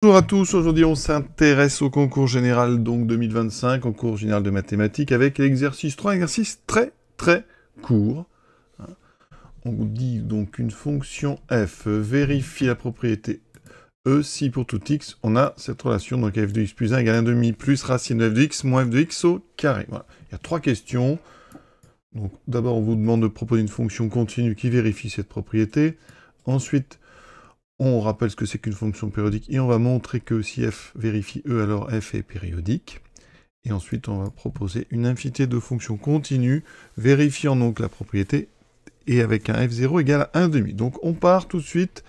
Bonjour à tous, aujourd'hui on s'intéresse au concours général donc 2025, concours général de mathématiques avec l'exercice 3, exercice très court. On vous dit donc une fonction f vérifie la propriété e si pour tout x on a cette relation, donc f de x plus 1 égale 1 demi plus racine de f de x moins f de x au carré. Voilà. Il y a trois questions. Donc d'abord on vous demande de proposer une fonction continue qui vérifie cette propriété. Ensuite, on rappelle ce que c'est qu'une fonction périodique et on va montrer que si f vérifie E, alors f est périodique. Et ensuite, on va proposer une infinité de fonctions continues vérifiant donc la propriété et avec un f0 égale à 1,5. Donc on part tout de suite.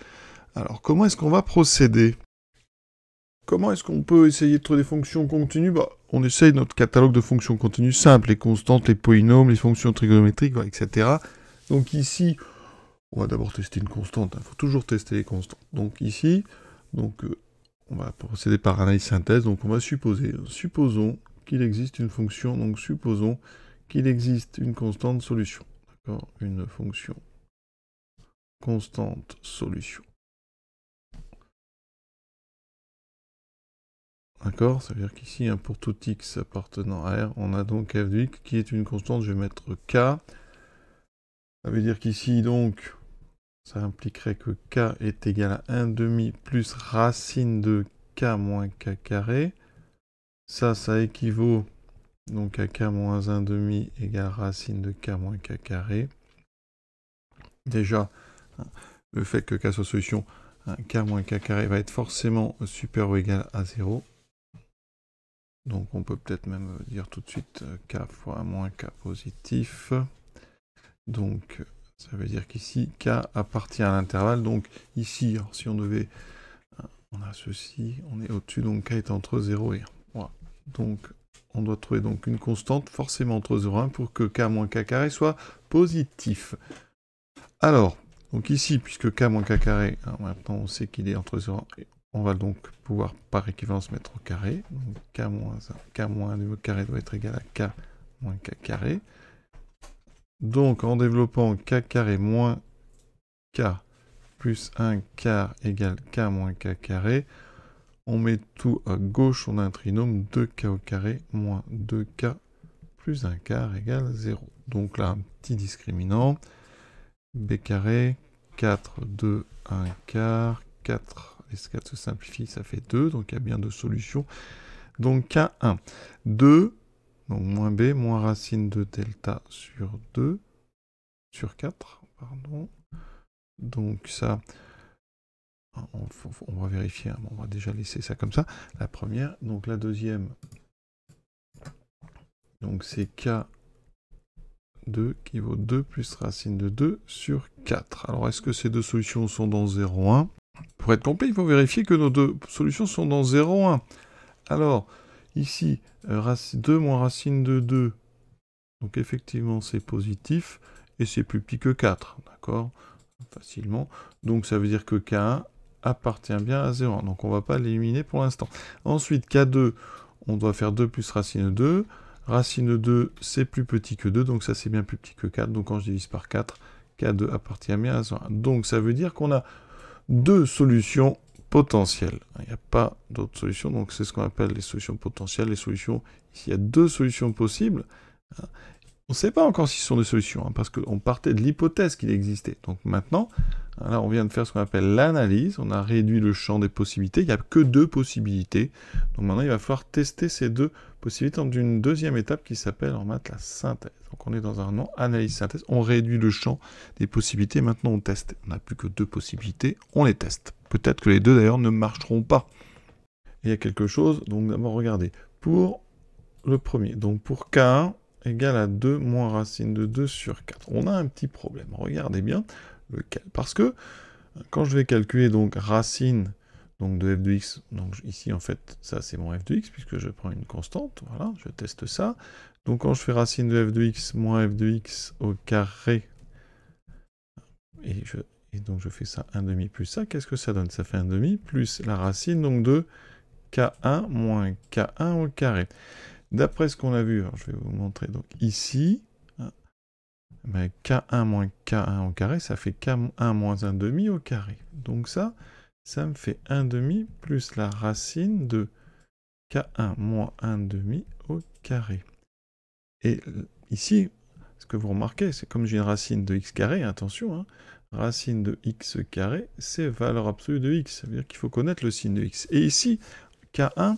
Alors comment est-ce qu'on va procéder? Comment est-ce qu'on peut essayer de trouver des fonctions continues? On essaye notre catalogue de fonctions continues simples, les constantes, les polynômes, les fonctions trigonométriques, etc. Donc ici, on va d'abord tester une constante, il faut toujours tester les constantes. Donc ici, on va procéder par analyse synthèse, donc on va supposer, supposons qu'il existe une fonction, donc supposons qu'il existe une constante solution. D'accord? Une fonction constante solution. D'accord? Ça veut dire qu'ici, pour tout x appartenant à R, on a donc f de x qui est une constante, je vais mettre k. Ça veut dire qu'ici, donc, ça impliquerait que k est égal à 1,5 plus racine de k moins k carré. Ça équivaut donc à k moins 1,5 égale racine de k moins k carré. Déjà, le fait que k soit solution, k moins k carré va être forcément supérieur ou égal à 0. Donc on peut peut-être même dire tout de suite k fois moins k positif. Donc ça veut dire qu'ici, k appartient à l'intervalle. Donc ici, alors, si on devait... on a ceci, on est au-dessus, donc k est entre 0 et 1. Voilà. Donc on doit trouver donc une constante forcément entre 0 et 1 pour que k moins k carré soit positif. Alors, donc ici, puisque k moins k carré, maintenant on sait qu'il est entre 0 et 1, on va donc pouvoir par équivalence mettre au carré. Donc k moins 1 au carré doit être égal à k moins k carré. Donc en développant k carré moins k plus 1 quart égale k moins k carré, on met tout à gauche, on a un trinôme 2k au carré moins 2k plus 1 quart égale 0. Donc là, un petit discriminant. b carré, 4, 2, 1 quart, 4, les 4 se simplifient, ça fait 2, donc il y a bien deux solutions. Donc K1, 2, donc moins b, moins racine de delta sur 2, sur 4, pardon. Donc ça, on va vérifier, on va déjà laisser ça comme ça. La première, donc la deuxième, donc c'est K2 qui vaut 2 plus racine de 2 sur 4. Alors est-ce que ces deux solutions sont dans 0,1? Pour être complet, il faut vérifier que nos deux solutions sont dans 0,1. Alors, ici, 2 moins racine de 2, donc effectivement c'est positif, et c'est plus petit que 4, d'accord? Facilement. Donc ça veut dire que K1 appartient bien à 0,1, donc on ne va pas l'éliminer pour l'instant. Ensuite, K2, on doit faire 2 plus racine de 2. Racine de 2, c'est plus petit que 2, donc ça c'est bien plus petit que 4. Donc quand je divise par 4, K2 appartient bien à 0,1. Donc ça veut dire qu'on a deux solutions potentielles. Il n'y a pas d'autres solutions, donc c'est ce qu'on appelle les solutions potentielles. Les solutions, ici il y a deux solutions possibles. On ne sait pas encore si ce sont des solutions, parce qu'on partait de l'hypothèse qu'il existait. Donc maintenant, là on vient de faire ce qu'on appelle l'analyse, on a réduit le champ des possibilités, il n'y a que deux possibilités. Donc maintenant il va falloir tester ces deux possibilités dans une deuxième étape qui s'appelle en maths la synthèse. Donc on est dans un nom, analyse-synthèse, on réduit le champ des possibilités, maintenant on teste. On n'a plus que deux possibilités, on les teste. Peut-être que les deux d'ailleurs ne marcheront pas. Et il y a quelque chose, donc d'abord regardez, pour le premier, donc pour K1, égale à 2 moins racine de 2 sur 4. On a un petit problème, regardez bien, parce que quand je vais calculer donc racine donc de f de x, donc ici en fait ça c'est mon f de x puisque je prends une constante, voilà, je teste ça. Donc quand je fais racine de f de x moins f de x au carré, et donc je fais ça 1,5 plus ça, qu'est-ce que ça donne? Ça fait 1,5 plus la racine donc de k1 moins k1 au carré. D'après ce qu'on a vu, alors je vais vous montrer donc ici, K1 moins K1 au carré, ça fait K1 moins 1,5 au carré. Donc ça, ça me fait 1 demi plus la racine de k1 moins 1 demi au carré. Et ici, ce que vous remarquez, c'est comme j'ai une racine de x carré, attention, hein, racine de x carré, c'est valeur absolue de x. Ça veut dire qu'il faut connaître le signe de x. Et ici, k1,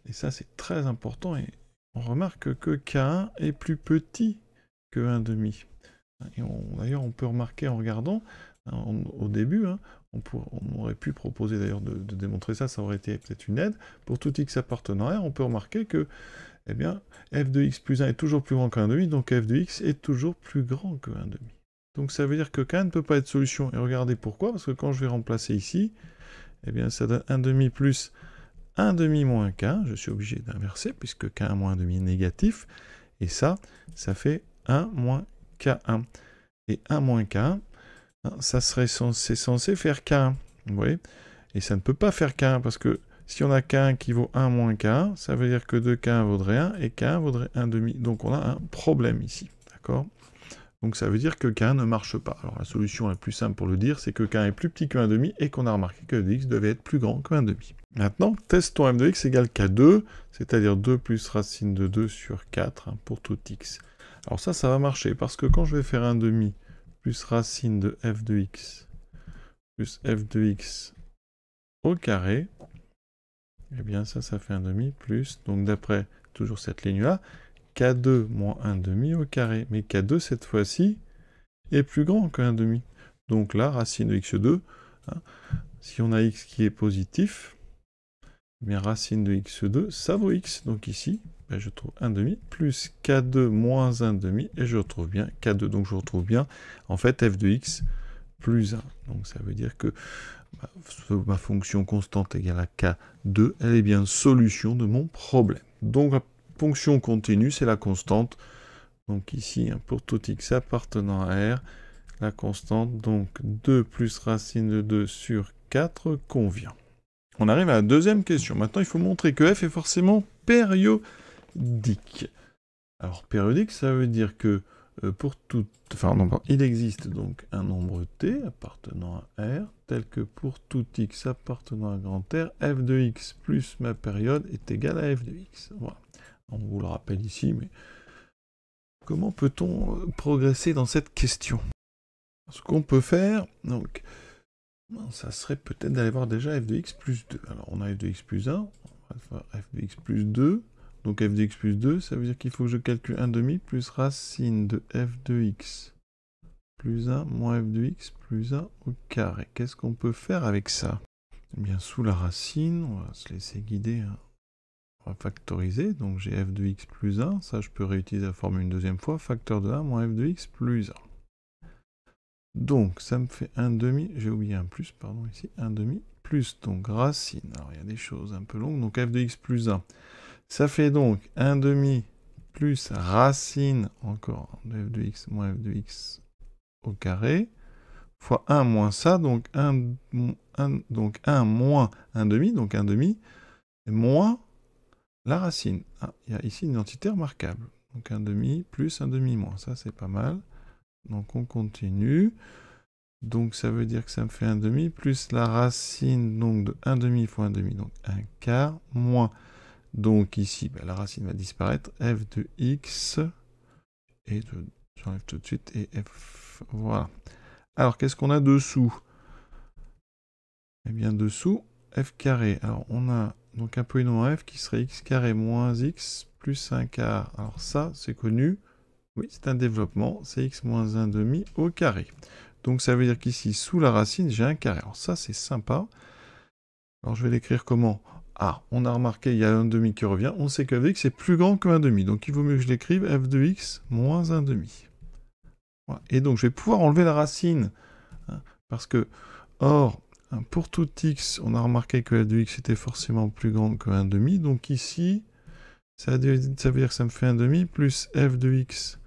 et ça c'est très important, et on remarque que k1 est plus petit que 1 demi. Et d'ailleurs, on peut remarquer en regardant, hein, au début, hein, on aurait pu proposer d'ailleurs de démontrer ça, ça aurait été peut-être une aide. Pour tout x appartenant à R, on peut remarquer que eh bien, f de x plus 1 est toujours plus grand qu'un demi, donc f de x est toujours plus grand que 1 demi. Donc ça veut dire que k ne peut pas être solution. Et regardez pourquoi, parce que quand je vais remplacer ici, eh bien ça donne 1 demi plus 1 demi moins k, je suis obligé d'inverser, puisque k1 moins 1 demi est négatif, et ça fait 1 moins k1. Et 1 moins k1, ça serait censé faire k1, vous voyez? Et ça ne peut pas faire k1, parce que si on a k1 qui vaut 1 moins k1, ça veut dire que 2k1 vaudrait 1, et k1 vaudrait 1 demi. Donc on a un problème ici, d'accord? Donc ça veut dire que k1 ne marche pas. Alors la solution la plus simple pour le dire, c'est que k1 est plus petit que 1 demi, et qu'on a remarqué que f de x devait être plus grand que 1 demi. Maintenant, testons f de x égale k2, c'est-à-dire 2 plus racine de 2 sur 4, hein, pour tout x. Alors ça va marcher, parce que quand je vais faire 1 demi plus racine de f de x plus f de x au carré, eh bien ça fait 1 demi plus, donc d'après toujours cette ligne-là, k2 moins 1 demi au carré. Mais k2, cette fois-ci, est plus grand que 1 demi. Donc là, racine de x2, hein, si on a x qui est positif, eh bien racine de x2, ça vaut x. Donc ici, ben, je trouve 1 demi plus k2 moins 1 demi, et je retrouve bien k2. Donc je retrouve bien, en fait, f de x plus 1. Donc ça veut dire que ma fonction constante égale à k2, elle est bien solution de mon problème. Donc la fonction continue, c'est la constante. Donc ici, pour tout x appartenant à R, la constante, donc 2 plus racine de 2 sur 4 convient. On arrive à la deuxième question. Maintenant, il faut montrer que f est forcément périodique. Alors, périodique, ça veut dire que pour tout... Enfin, non, il existe donc un nombre t appartenant à R, tel que pour tout x appartenant à grand R, f de x plus ma période est égal à f de x. Voilà. On vous le rappelle ici, mais comment peut-on progresser dans cette question? Ce qu'on peut faire, donc, ça serait peut-être d'aller voir déjà f de x plus 2. Alors, on a f de x plus 1, on va faire f de x plus 2. Donc f de x plus 2, ça veut dire qu'il faut que je calcule 1 demi plus racine de f de x plus 1 moins f de x plus 1 au carré. Qu'est-ce qu'on peut faire avec ça? Eh bien, sous la racine, on va se laisser guider. Hein. On va factoriser. Donc j'ai f de x plus 1. Ça, je peux réutiliser la formule une deuxième fois. Facteur de 1 moins f de x plus 1. Donc, ça me fait 1 demi. J'ai oublié un plus, pardon, ici. 1 demi plus, donc, racine. Alors, il y a des choses un peu longues. Donc, f de x plus 1. Ça fait donc 1 demi plus racine, encore, de f de x moins f de x au carré, fois 1 moins ça, donc 1 moins 1 demi, donc 1 demi, moins la racine. Ah, il y a ici une identité remarquable. Donc 1 demi plus 1 demi moins, ça c'est pas mal. Donc on continue. Donc ça veut dire que ça me fait 1 demi plus la racine donc de 1 demi fois 1 demi, donc 1 quart, moins... Donc ici, ben, la racine va disparaître, f de x, et j'enlève tout de suite, et f, voilà. Alors, qu'est-ce qu'on a dessous? Eh bien, dessous, f carré. Alors, on a donc un polynôme f qui serait x carré moins x plus 1 quart. Alors ça, c'est connu. Oui, c'est un développement, c'est x moins 1 demi au carré. Donc ça veut dire qu'ici, sous la racine, j'ai un carré. Alors ça, c'est sympa. Alors je vais l'écrire comment? Ah, on a remarqué, il y a 1 demi qui revient. On sait que f de x est plus grand que 1 demi. Donc il vaut mieux que je l'écrive f de x moins 1 demi. Voilà. Et donc je vais pouvoir enlever la racine. Hein, parce que, or, hein, pour tout x, on a remarqué que f de x était forcément plus grand que 1 demi. Donc ici, ça veut dire que ça me fait 1 demi plus f de x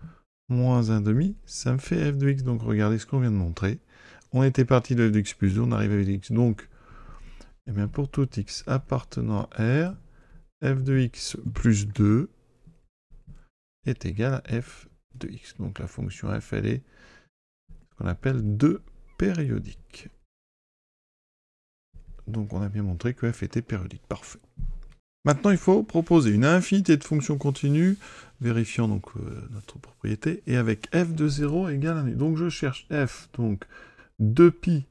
moins 1 demi. Ça me fait f de x. Donc regardez ce qu'on vient de montrer. On était parti de f de x plus 2, on arrive à f de x. Donc, eh bien, pour tout x appartenant à R, f de x plus 2 est égal à f de x. Donc la fonction f, elle est ce qu'on appelle 2 périodique. Donc on a bien montré que f était périodique. Parfait. Maintenant, il faut proposer une infinité de fonctions continues, vérifiant donc notre propriété, et avec f de 0 égale 1. Donc je cherche f, donc 2pi,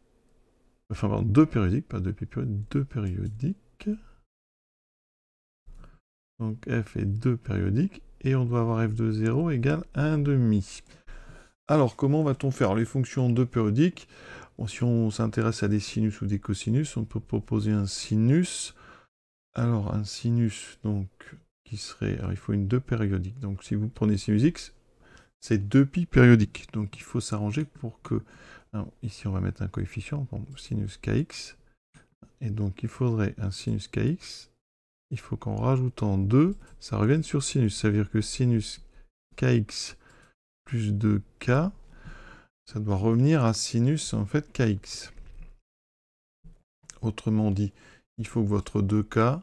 enfin pardon, 2 périodiques, pas 2pi périodique, 2 périodiques. Donc f est 2 périodiques, et on doit avoir f de 0 égale 1,5. Alors, comment va-t-on faire les fonctions 2 périodiques? Bon, si on s'intéresse à des sinus ou des cosinus, on peut proposer un sinus. Alors, un sinus, donc, qui serait... Alors, il faut une 2 périodique. Donc, si vous prenez sinus x, c'est 2pi périodique. Donc, il faut s'arranger pour que... Alors, ici, on va mettre un coefficient, bon, sinus kx. Et donc, il faudrait un sinus kx. Il faut qu'en rajoutant 2, ça revienne sur sinus. Ça veut dire que sinus kx plus 2k, ça doit revenir à sinus, en fait, kx. Autrement dit, il faut que votre 2k,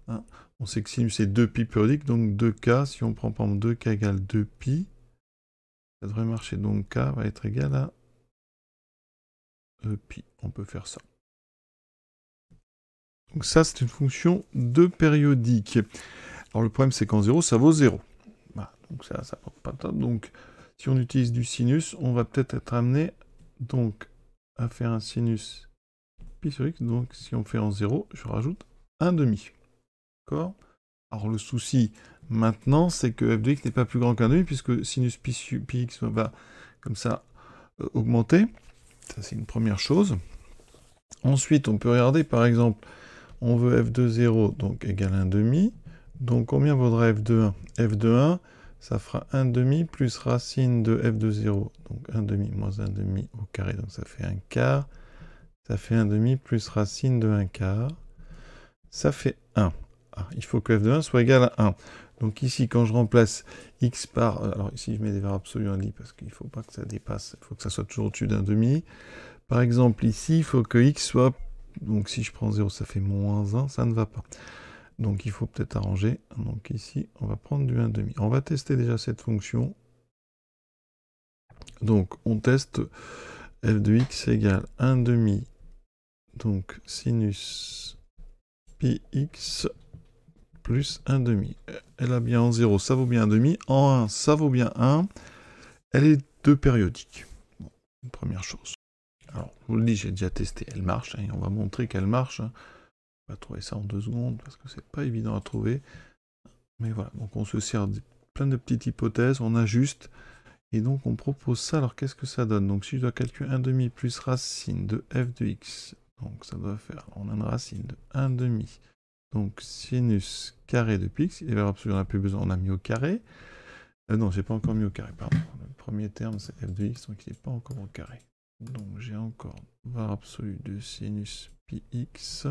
hein, on sait que sinus est 2pi périodique, donc 2k, si on prend par exemple 2k égale 2pi, ça devrait marcher. Donc k va être égal à pi. On peut faire ça. Donc ça, c'est une fonction de périodique. Alors le problème, c'est qu'en 0, ça vaut 0. Voilà, donc ça porte pas top. Donc si on utilise du sinus, on va peut-être être amené donc, à faire un sinus pi sur x. Donc si on fait en 0, je rajoute 1,5. D'accord? Alors le souci maintenant, c'est que f de x n'est pas plus grand qu'un demi, puisque sinus pi x va comme ça augmenter. Ça, c'est une première chose. Ensuite, on peut regarder, par exemple, on veut f de 0, donc égale 1,5. Donc combien vaudra f de 1? F de 1, ça fera 1,5 plus racine de f de 0. Donc 1,5 moins 1,5 au carré, donc ça fait 1 quart. Ça fait 1,5 plus racine de 1 quart. Ça fait 1. Ah, il faut que f de 1 soit égal à 1. Donc ici, quand je remplace x par... Alors ici, je mets des valeurs absolues en lit parce qu'il ne faut pas que ça dépasse. Il faut que ça soit toujours au-dessus d'1,5. Par exemple, ici, il faut que x soit... Donc si je prends 0, ça fait moins 1. Ça ne va pas. Donc il faut peut-être arranger. Donc ici, on va prendre du 1,5. On va tester déjà cette fonction. Donc on teste f de x égale 1,5. Donc sinus pi x plus 1,5. Elle a bien en 0, ça vaut bien 1,5. En 1, ça vaut bien 1. Elle est 2 périodique. Bon, une première chose. Alors, je vous le dis, j'ai déjà testé. Elle marche. Hein, et on va montrer qu'elle marche. Hein. On va trouver ça en 2 secondes parce que c'est pas évident à trouver. Mais voilà, donc on se sert de plein de petites hypothèses, on ajuste. Et donc on propose ça. Alors qu'est-ce que ça donne? Donc si je dois calculer 1,5 plus racine de f de x, donc ça doit faire, on a une racine de 1,5. Donc sinus carré de pi x, il va absolument, on n'a plus besoin, on a mis au carré. Non, j'ai pas encore mis au carré, pardon. Le premier terme c'est f de x, donc il n'est pas encore au carré. Donc j'ai encore valeur absolue de sinus pi x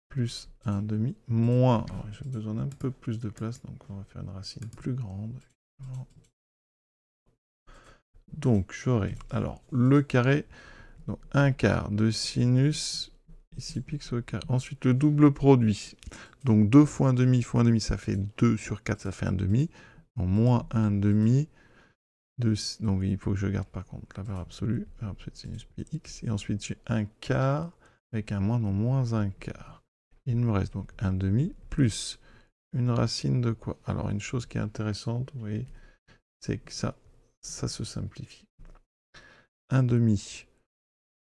plus 1,5 moins, alors j'ai besoin d'un peu plus de place, donc on va faire une racine plus grande. Donc j'aurai, alors le carré, donc 1 quart de sinus, ici pi x au carré. Ensuite le double produit, donc 2 fois 1,5 fois 1,5, ça fait 2 sur 4, ça fait 1,5. Donc moins 1,5, donc il faut que je garde par contre la valeur absolue, sinus pi x, et ensuite j'ai 1 quart, avec un moins, donc moins 1 quart. Il me reste donc 1,5 plus une racine de quoi? Alors une chose qui est intéressante, vous voyez, c'est que ça se simplifie. 1,5.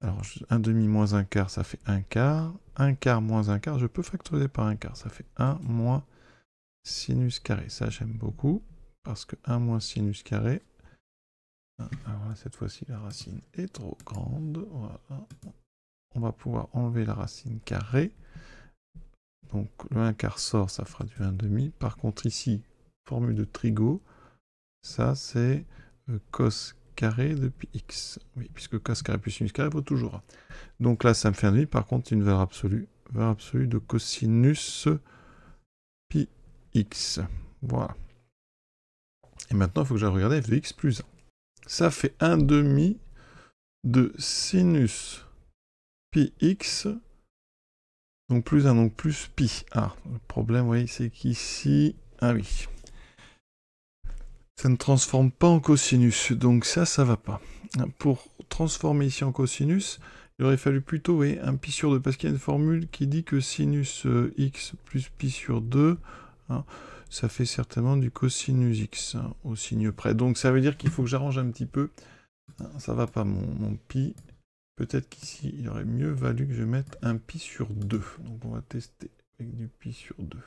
Alors 1,5 moins 1 quart, ça fait 1 quart. 1 quart moins 1 quart, je peux factoriser par 1 quart. Ça fait 1 moins sinus carré. Ça, j'aime beaucoup. Parce que 1 moins sinus carré. Alors là, cette fois-ci, la racine est trop grande. Voilà. On va pouvoir enlever la racine carrée. Donc le 1 quart sort, ça fera du 1,5. Par contre, ici, formule de trigo, ça c'est cos carré de pi x. Oui, puisque cos carré plus sinus carré vaut toujours 1. Donc là, ça me fait 1,5. Par contre, une valeur absolue de cosinus pi x. Voilà. Et maintenant, il faut que j'aille regarder f de x plus 1. Ça fait 1,5 de sinus pi x. Donc plus 1, donc plus pi. Ah, le problème, vous voyez, c'est qu'ici... Ah oui. Ça ne transforme pas en cosinus. Donc ça va pas. Pour transformer ici en cosinus, Il aurait fallu plutôt, oui, un pi sur 2, parce qu'il y a une formule qui dit que sinus x plus pi sur 2, hein, ça fait certainement du cosinus x, hein, au signe près. Donc ça veut dire qu'il faut que j'arrange un petit peu. Hein, ça va pas, mon pi. Peut-être qu'ici, il aurait mieux valu que je mette un pi sur 2. Donc on va tester avec du pi sur 2.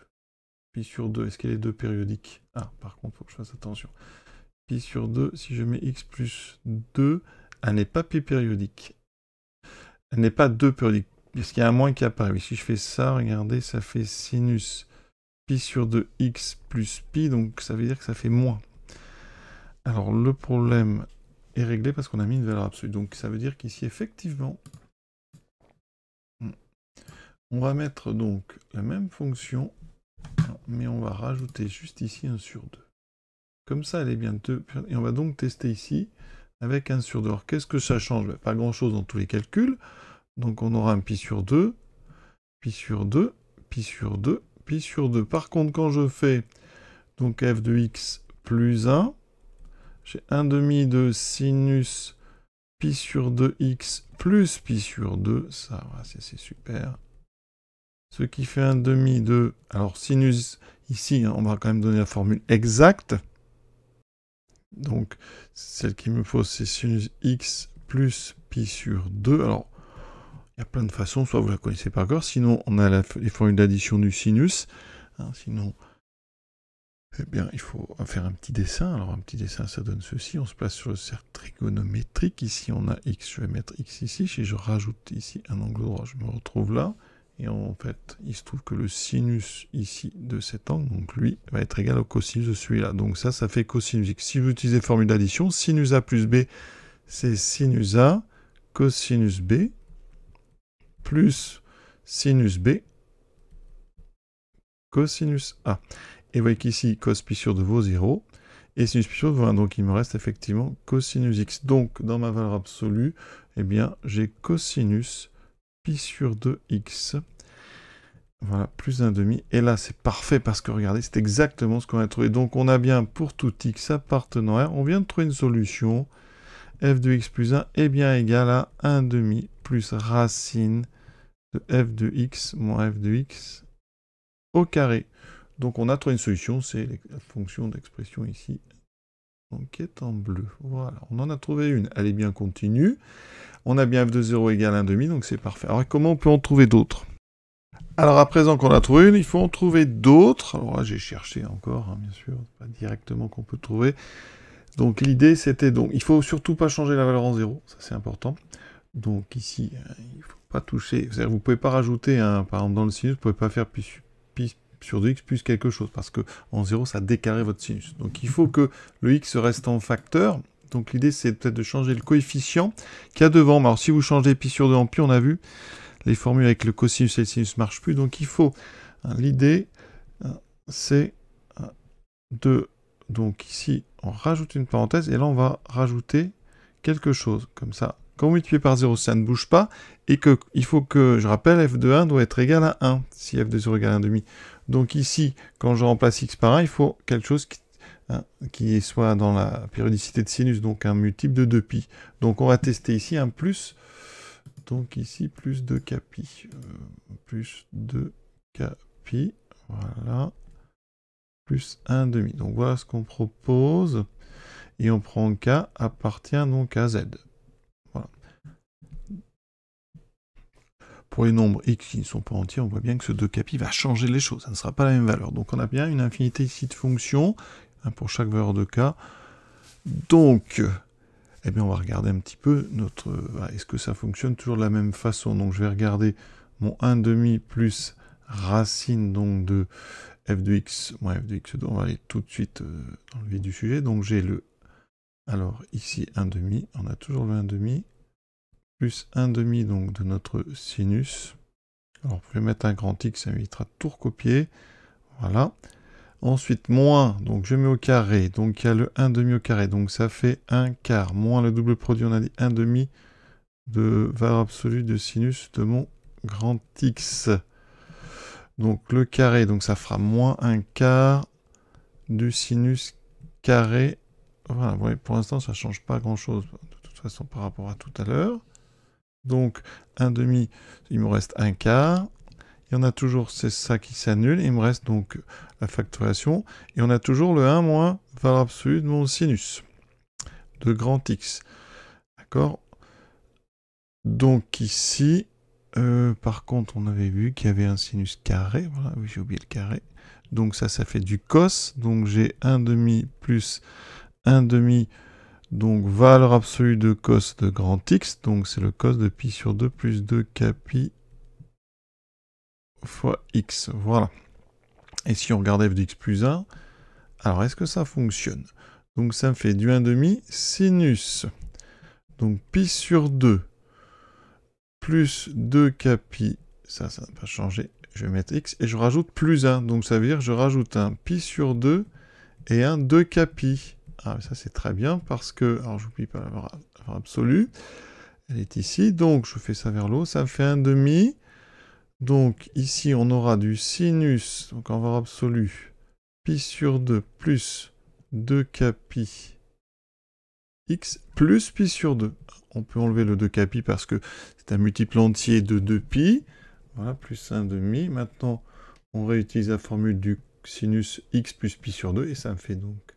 Pi sur 2, est-ce qu'elle est 2 périodique? Ah, par contre, il faut que je fasse attention. Pi sur 2, si je mets x plus 2, elle n'est pas pi périodique. Elle n'est pas 2 périodique, parce qu'il y a un moins qui apparaît. Si je fais ça, regardez, ça fait sinus pi sur 2 x plus pi, donc ça veut dire que ça fait moins. Alors le problème est réglé parce qu'on a mis une valeur absolue. Donc ça veut dire qu'ici, effectivement, on va mettre donc la même fonction, mais on va rajouter juste ici 1 sur 2. Comme ça, elle est bien 2. Et on va donc tester ici avec 1 sur 2. Alors qu'est-ce que ça change? Pas grand-chose dans tous les calculs. Donc on aura un pi sur 2, pi sur 2, pi sur 2, pi sur 2. Par contre, quand je fais donc f de x plus 1, j'ai 1 demi de sinus pi sur 2x plus pi sur 2. Ça, c'est super. Ce qui fait 1 demi de... Alors sinus, ici, hein, on va quand même donner la formule exacte. Donc, celle qu'il me faut, c'est sinus x plus pi sur 2. Alors, il y a plein de façons, soit vous la connaissez par cœur, sinon on a les formules d'addition du sinus. Hein, sinon, eh bien, il faut faire un petit dessin. Alors, un petit dessin, ça donne ceci. On se place sur le cercle trigonométrique. Ici, on a x. Je vais mettre x ici. Si je rajoute ici un angle droit, je me retrouve là. Et en fait, il se trouve que le sinus ici de cet angle, donc lui, va être égal au cosinus de celui-là. Donc ça fait cosinus x. Si vous utilisez formule d'addition, sinus a plus b, c'est sinus a, cosinus b, plus sinus b, cosinus a. Et vous voyez qu'ici, cos pi sur 2 vaut 0, et sinus pi sur 2 vaut 1. Donc il me reste effectivement cosinus x. Donc dans ma valeur absolue, eh bien, j'ai cosinus pi sur 2x, voilà, plus 1 demi, et là c'est parfait parce que regardez, c'est exactement ce qu'on a trouvé. Donc on a bien pour tout x appartenant à R, on vient de trouver une solution, f de x plus 1 est bien égal à 1 demi plus racine de f de x moins f de x au carré. Donc on a trouvé une solution, c'est la fonction d'expression ici, donc qui est en bleu. Voilà, on en a trouvé une, elle est bien continue. On a bien f de 0 égale 1 demi, donc c'est parfait. Alors comment on peut en trouver d'autres? Alors à présent qu'on a trouvé une, il faut en trouver d'autres. Alors là j'ai cherché encore, hein, bien sûr, pas directement qu'on peut trouver. Donc l'idée c'était donc, il faut surtout pas changer la valeur en 0, ça c'est important. Donc ici, il ne faut pas toucher, c'est-à-dire vous ne pouvez pas rajouter, par exemple dans le sinus, vous ne pouvez pas faire pi sur 2x plus quelque chose, parce que en 0 ça décalerait votre sinus. Donc il faut que le x reste en facteur. Donc l'idée c'est peut-être de changer le coefficient qu'il y a devant. Alors si vous changez pi sur 2 en pi, on a vu, les formules avec le cosinus et le sinus ne marchent plus. Donc il faut, l'idée c'est de, donc ici on rajoute une parenthèse, et là on va rajouter quelque chose, comme ça. Quand vous multipliez par 0, ça ne bouge pas, et il faut que, je rappelle, f de 1 doit être égal à 1, si f de 0 égale à 1,5. Donc ici, quand je remplace x par 1, il faut quelque chose qui soit dans la périodicité de sinus, donc un multiple de 2pi. Donc on va tester ici un plus, donc ici plus 2kpi, plus 2kpi, voilà, plus 1,5. Donc voilà ce qu'on propose, et on prend k appartient donc à z. Voilà. Pour les nombres x qui ne sont pas entiers, on voit bien que ce 2kpi va changer les choses, ça ne sera pas la même valeur. Donc on a bien une infinité ici de fonctions, pour chaque valeur de k. Donc, eh bien on va regarder un petit peu notre... est-ce que ça fonctionne toujours de la même façon? Donc je vais regarder mon 1,5 plus racine donc de f de x moins f de x2. On va aller tout de suite dans le vif du sujet. Donc j'ai le... Alors ici 1,5, on a toujours le 1,5, plus 1,5 donc de notre sinus. Alors vous pouvez mettre un grand X, ça évitera de tout recopier. Voilà. Ensuite, moins, donc je mets au carré, donc il y a le 1,5 au carré, donc ça fait 1 quart, moins le double produit, on a dit 1,5 de valeur absolue de sinus de mon grand X. Donc le carré, donc ça fera moins 1 quart du sinus carré. Voilà, vous voyez, pour l'instant ça ne change pas grand chose, de toute façon par rapport à tout à l'heure. Donc, 1/2, il me reste 1/4. Il y en a toujours, c'est ça qui s'annule. Il me reste donc la factorisation. Et on a toujours le 1 moins valeur absolue de mon sinus de grand X. D'accord? Donc ici, par contre, on avait vu qu'il y avait un sinus carré. Voilà, oui, j'ai oublié le carré. Donc ça fait du cos. Donc j'ai 1/2 plus 1/2. Donc valeur absolue de cos de grand X. Donc c'est le cos de pi sur 2 plus 2k pi fois x. Voilà. Et si on regarde f de x plus 1, alors est-ce que ça fonctionne? Donc ça me fait du 1/2 sinus. Donc pi sur 2 plus 2k pi, ça n'a pas changé, je vais mettre x, et je rajoute plus 1, donc ça veut dire que je rajoute un pi sur 2 et un 2k pi. Ah, ça c'est très bien, parce que, alors j'oublie pas la valeur absolue, elle est ici, donc je fais ça vers l'eau, ça me fait 1/2, donc ici on aura du sinus, donc en valeur absolue, pi sur 2 plus 2k pi x plus pi sur 2. On peut enlever le 2k pi parce que c'est un multiple entier de 2pi. Voilà, plus 1/2. Maintenant, on réutilise la formule du sinus x plus pi sur 2, et ça me fait donc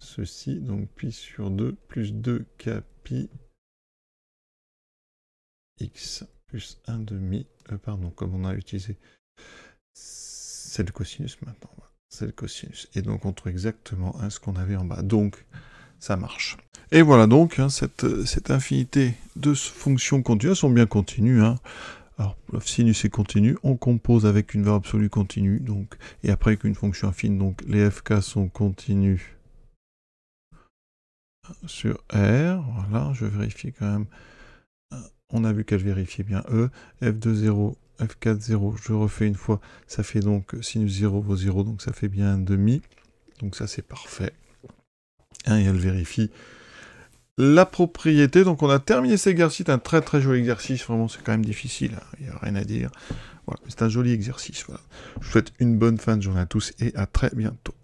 ceci, donc pi sur 2 plus 2k pi x plus 1/2. Pardon, comme on a utilisé, c'est le cosinus maintenant. C'est le cosinus. Et donc, on trouve exactement ce qu'on avait en bas. Donc, ça marche. Et voilà donc, cette infinité de fonctions continues, elles sont bien continues. Alors, le sinus est continu, on compose avec une valeur absolue continue, donc, et après avec une fonction affine, donc les fk sont continus sur R. Voilà, je vérifie quand même. On a vu qu'elle vérifiait bien E. F de 0, F4, 0, je refais une fois, ça fait donc sinus 0 vaut 0, donc ça fait bien 1/2. Donc ça, c'est parfait. Et elle vérifie la propriété. Donc on a terminé cet exercice, un très très joli exercice, vraiment c'est quand même difficile, il n'y a rien à dire. Voilà, c'est un joli exercice. Voilà. Je vous souhaite une bonne fin de journée à tous et à très bientôt.